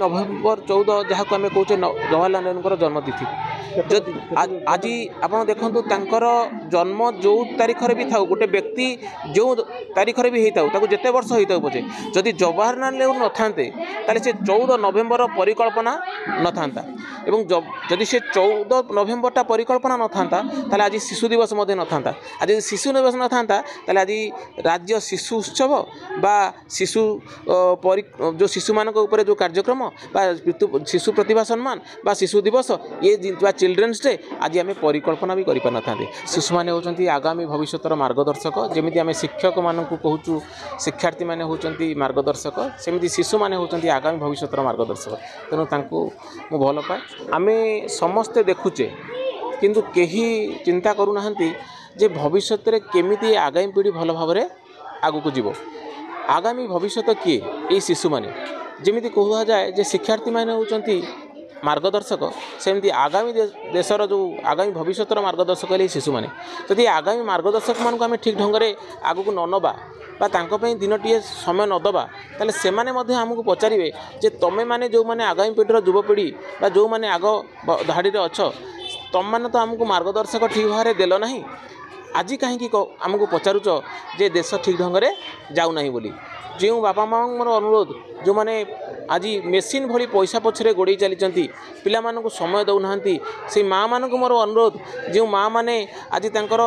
नवेम्बर 14 जहाँ को आम कहे जवाहरलाल नेहरू जन्मतिथि जदि आज आप देखु तर जन्म जो तारीख भी था गोटे व्यक्ति जो तारीख भी होता जिते वर्ष होता पचे जदि जवाहरलाल नेहरू न था से 14 नवेम्बर परिकल्पना न था जदि से 14 नवेम्बर परिकल्पना न था आज शिशु दिवस न था आज शिशु दिवस न था आज राज्य शिशु उत्सव बा शिशु जो शिशु मान जो कार्यक्रम बा शिशु प्रतिभा सम्मान बा शिशु दिवस ये चिल्ड्रेन्स डे आज आम परिकल्पना भी करें शिशु मैंने होती आगामी भविष्य मार्गदर्शक जमी आम शिक्षक मानक कहूँ शिक्षार्थी मैंने होती मार्गदर्शक सेमती शिशु मैंने होती आगामी भविष्य मार्गदर्शक तेणु मु भल पाए आम समस्ते देखुचे किंतु कहीं चिंता करूना जे भविष्य केमी आगामी पीढ़ी भल भाव आगू जीव आगामी भविष्य किए ये शिशु मैंने जमी कह जाए जे शिक्षार्थी मैंने होती मार्गदर्शक सेमती आगामी देशर जो आगामी भविष्य मार्गदर्शक है शिशु मैंने जदि आगामी मार्गदर्शक मान आम ठीक ढंग से आगू न नवा दिन टे समय नदबा ताले से माने आमको पचारे जे तमें मैंने जो मैंने आगामी पीढ़ीर युवपीढ़ी जो मैंने आग धाड़ी अच्छ तुम मैंने तो आमको मार्गदर्शक ठीक भाव में देल ना आज कहीं आमको पचारुच जे देश ठीक ढंग से जाऊना बोली जो बापा माँ मोर अनुरोध जो मैंने आज मेसीन भली पैसा पछरे गोड़े चली पिला मानक समय दौना से माँ मानक मोर अनुरोध जो माँ मैंने आज तर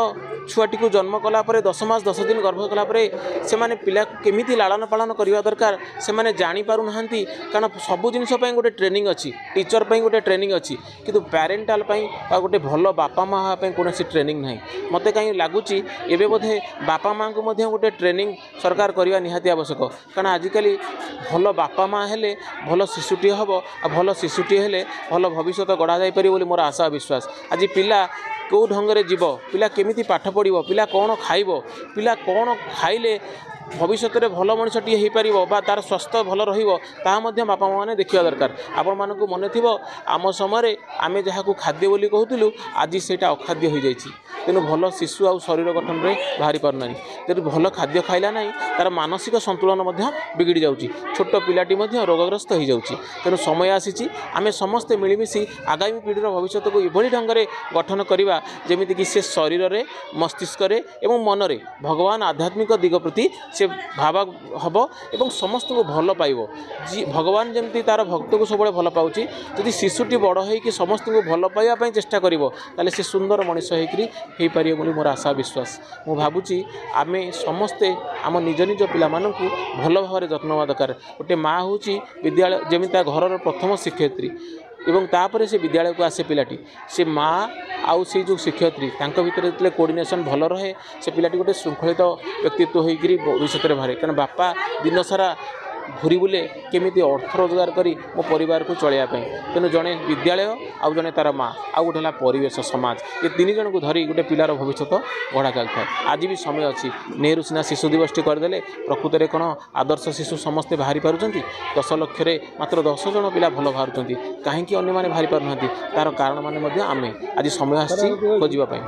छुआटी को जन्म कलापर 10 मास 10 दिन गर्भ कलापर से माने पिला केमिति लालन पालन करवा दरकार से माने जानी पारु नाहंती कारण सबु जिनस पई गोटे ट्रेनिंग अच्छी टीचर पई गोटे ट्रेनिंग अच्छी किंतु पेरेंटाल पई गोटे भल बापा माँ पई कोनोसी ट्रेनिंग नहीं मते कहीं लगुच एबे बोधे बापा माँ को मध्य गोटे ट्रेनिंग सरकार करवा निहाती आवश्यक कारण आजिकल भल बापा माँ हेले भल शिशुटी हम आ भल शिशुटी हेले भल भविष्य गढ़ा जाई पारि बोली मोर आशा विश्वास आज पिला कौ ढंग से जीव पिला केमिति पाठ पढ़ो पिला कौन खाइब पिला कौन खाइले भविष्य में भल मनीषटी हो पार तार स्वास्थ्य भल रहा बापा माँ देखा दरकार आपण मानक मन थी आम समय आम जहाँ को खाद्य बोली कहूँ आज से अखाद्य हो जाए तेणु भल शिशु आ शरीर गठन में बाहरी पारना तेणु भल खाद्य खाइला ना तार मानसिक संतुलन बिगड़ी जाऊँगी छोट पिलाटी रोगग्रस्त हो जाऊँगी तेणु समय आसी आम समस्ते मिलमिशि आगामी पीढ़ीर भविष्य को यह ढंग से गठन करवा जमीक से शरीर में मस्तिष्क एवं मनरे भगवान आध्यात्मिक दिग प्रति से भाव हम एवं समस्त को भल पाइब जी भगवान जमी तार भक्त को सब भल पाऊँच जदि शिशुटी बड़ हो समस्त को भल पाइबा चेष्टा करें से सुंदर मनीष हो पारे बोली मोर आशा विश्वास मु भावुची आम समस्ते आम निज निज पिला मानकु भल भाव में जत्न दरकार गोटे माँ हूँ विद्यालय जमी घर प्रथम शिक्षयित्री एवं तापर से विद्यालय को आसे पिलाटी से माँ आउ से जो शिक्षयित्री भितर जो कोऑर्डिनेशन भल रहे से पिलाटी गोटे शृंखलित व्यक्तित्व होकर भविष्य बाहर कारण बापा दिन सारा घूरी बुले केमिति अर्थ रोजगार करी मो परिवार को चलैयापी तेणु जड़े विद्यालय आउ जड़े तार माँ आउ गोटे परिवेश समाज ये तीन जन को धरी गोटे पिलार भविष्य गढ़ा चलता है आज भी समय अच्छी नेहरू सीना शिशु दिवस टी करदे प्रकृत में कौन आदर्श शिशु समस्ते बाहरी पार्टी 10 लक्ष मात्र 10 जन पिला भल बाहर कहीं अन्य बाहरी पार तार कारण मैंने आम आज समय आसी खोजापी।